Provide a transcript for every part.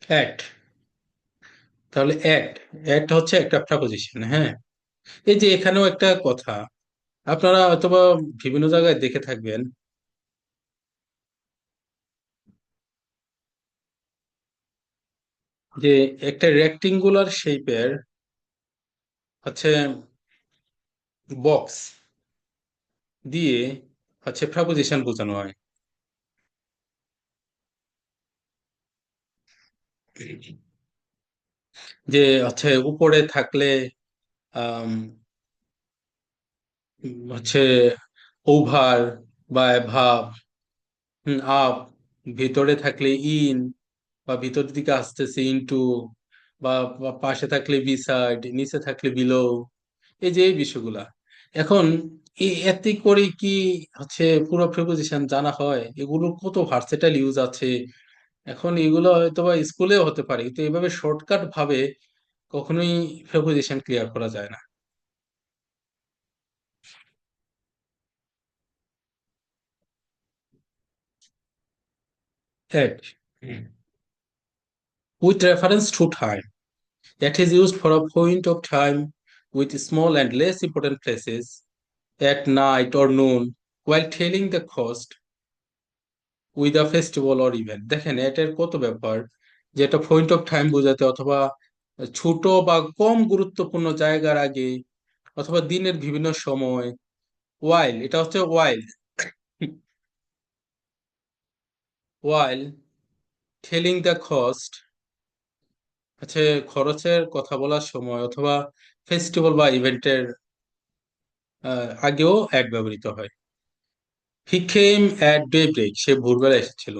At, তাহলে at, at হচ্ছে একটা প্রেপোজিশন, হ্যাঁ। এই যে এখানেও একটা কথা, আপনারা অথবা বিভিন্ন জায়গায় দেখে থাকবেন যে একটা রেক্টেঙ্গুলার শেপের হচ্ছে বক্স দিয়ে হচ্ছে প্রেপোজিশন বোঝানো হয়। যে হচ্ছে উপরে থাকলে আম, হচ্ছে ওভার বা ভাব, আপ, ভিতরে থাকলে ইন, বা ভিতরের দিকে আসতেছে ইনটু, বা বা পাশে থাকলে বিসাইড, নিচে থাকলে বিলো, এই যে এই বিষয়গুলা। এখন এতে করে কি হচ্ছে পুরো প্রিপোজিশন জানা হয়? এগুলো কত ভার্সেটাইল ইউজ আছে। এখন এগুলো হয়তো বা স্কুলেও হতে পারে, কিন্তু এইভাবে শর্টকাট ভাবে কখনোই প্রিপোজিশন ক্লিয়ার করা যায় না। At, with reference to time, that is used for a point of time with small and less important places, at night or noon, while telling the cost with a festival or event. দেখেন এটার কত ব্যাপার, যে এটা point of time বোঝাতে, অথবা ছোট বা কম গুরুত্বপূর্ণ জায়গার আগে, অথবা দিনের বিভিন্ন সময়। ওয়াইল, এটা হচ্ছে ওয়াইল, ওয়াইল টেলিং দ্য কস্ট, হচ্ছে খরচের কথা বলার সময়, অথবা ফেস্টিভ্যাল বা ইভেন্টের আগেও অ্যাড ব্যবহৃত হয়। হি কেম অ্যাট ডে ব্রেক, সে ভোরবেলা এসেছিল।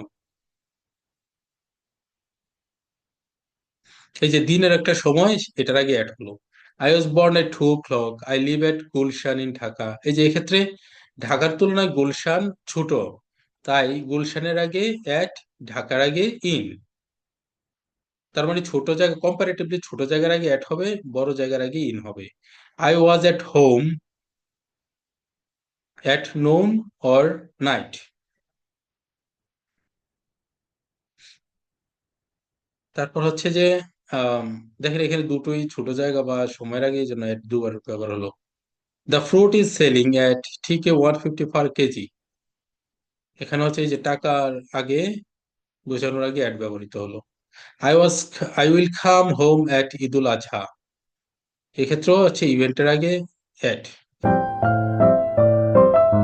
এই যে দিনের একটা সময়, এটার আগে অ্যাড হলো। I was born at 2 o'clock, I live at Gulshan in Dhaka. এই যে এক্ষেত্রে ঢাকার তুলনায় গুলশান ছোট, তাই গুলশানের আগে অ্যাট, ঢাকার আগে ইন। তার মানে ছোট জায়গা, কম্পারেটিভলি ছোট জায়গার আগে অ্যাট হবে, বড় জায়গার আগে ইন হবে। I was at home at known or night. তারপর হচ্ছে যে আম, দেখেন এখানে দুটোই ছোট জায়গা বা সময়ের আগে, এই জন্য অ্যাট দুবার ব্যবহার হলো। The fruit is selling at ঠিক 150 পার কেজি। এখানে হচ্ছে এই যে টাকার আগে, বোঝানোর আগে অ্যাট ব্যবহৃত হলো। I was, I will come home at Eidul Azha, এক্ষেত্রেও হচ্ছে ইভেন্টের আগে অ্যাট।